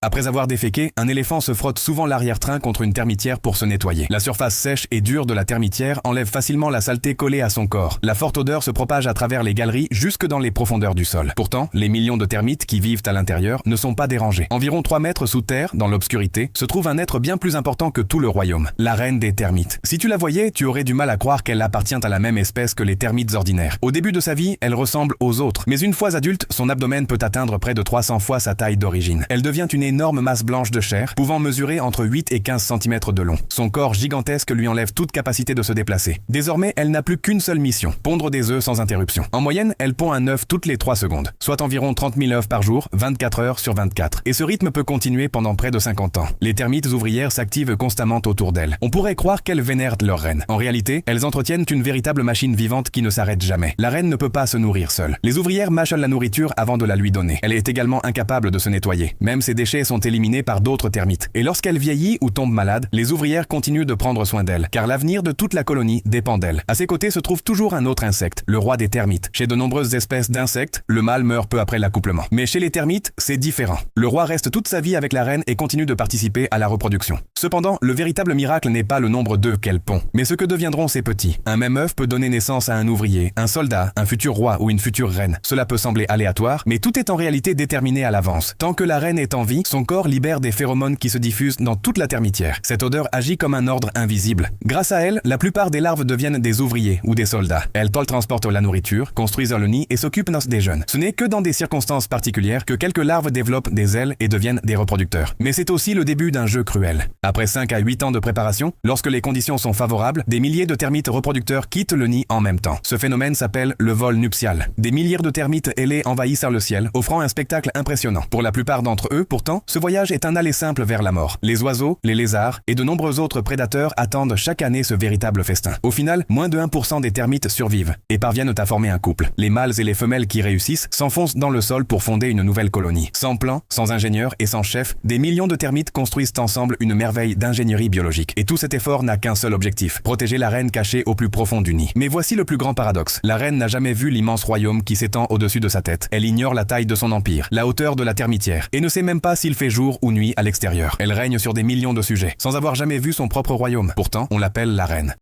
Après avoir déféqué, un éléphant se frotte souvent l'arrière-train contre une termitière pour se nettoyer. La surface sèche et dure de la termitière enlève facilement la saleté collée à son corps. La forte odeur se propage à travers les galeries jusque dans les profondeurs du sol. Pourtant, les millions de termites qui vivent à l'intérieur ne sont pas dérangés. Environ 3 mètres sous terre, dans l'obscurité, se trouve un être bien plus important que tout le royaume, la reine des termites. Si tu la voyais, tu aurais du mal à croire qu'elle appartient à la même espèce que les termites ordinaires. Au début de sa vie, elle ressemble aux autres, mais une fois adulte, son abdomen peut atteindre près de 300 fois sa taille d'origine. Elle devient une énorme masse blanche de chair, pouvant mesurer entre 8 et 15 cm de long. Son corps gigantesque lui enlève toute capacité de se déplacer. Désormais, elle n'a plus qu'une seule mission, pondre des œufs sans interruption. En moyenne, elle pond un œuf toutes les 3 secondes, soit environ 30 000 œufs par jour, 24 heures sur 24. Et ce rythme peut continuer pendant près de 50 ans. Les termites ouvrières s'activent constamment autour d'elles. On pourrait croire qu'elles vénèrent leur reine. En réalité, elles entretiennent une véritable machine vivante qui ne s'arrête jamais. La reine ne peut pas se nourrir seule. Les ouvrières mâchent la nourriture avant de la lui donner. Elle est également incapable de se nettoyer. Même ses déchets sont éliminés par d'autres termites. Et lorsqu'elle vieillit ou tombe malade, les ouvrières continuent de prendre soin d'elle, car l'avenir de toute la colonie dépend d'elle. À ses côtés se trouve toujours un autre insecte, le roi des termites. Chez de nombreuses espèces d'insectes, le mâle meurt peu après l'accouplement. Mais chez les termites, c'est différent. Le roi reste toute sa vie avec la reine et continue de participer à la reproduction. Cependant, le véritable miracle n'est pas le nombre d'œufs qu'elle pond, mais ce que deviendront ses petits. Un même œuf peut donner naissance à un ouvrier, un soldat, un futur roi ou une future reine. Cela peut sembler aléatoire, mais tout est en réalité déterminé à l'avance. Tant que la reine est en vie, son corps libère des phéromones qui se diffusent dans toute la termitière. Cette odeur agit comme un ordre invisible. Grâce à elle, la plupart des larves deviennent des ouvriers ou des soldats. Elles transportent la nourriture, construisent le nid et s'occupent des jeunes. Ce n'est que dans des circonstances particulières que quelques larves développent des ailes et deviennent des reproducteurs. Mais c'est aussi le début d'un jeu cruel. Après 5 à 8 ans de préparation, lorsque les conditions sont favorables, des milliers de termites reproducteurs quittent le nid en même temps. Ce phénomène s'appelle le vol nuptial. Des milliers de termites ailés envahissent le ciel, offrant un spectacle impressionnant. Pour la plupart d'entre eux, pourtant, ce voyage est un aller simple vers la mort. Les oiseaux, les lézards et de nombreux autres prédateurs attendent chaque année ce véritable festin. Au final, moins de 1% des termites survivent et parviennent à former un couple. Les mâles et les femelles qui réussissent s'enfoncent dans le sol pour fonder une nouvelle colonie. Sans plan, sans ingénieur et sans chef, des millions de termites construisent ensemble une merveille d'ingénierie biologique. Et tout cet effort n'a qu'un seul objectif, protéger la reine cachée au plus profond du nid. Mais voici le plus grand paradoxe. La reine n'a jamais vu l'immense royaume qui s'étend au-dessus de sa tête. Elle ignore la taille de son empire, la hauteur de la termitière, et ne sait même pas s'il fait jour ou nuit à l'extérieur. Elle règne sur des millions de sujets, sans avoir jamais vu son propre royaume. Pourtant, on l'appelle la reine.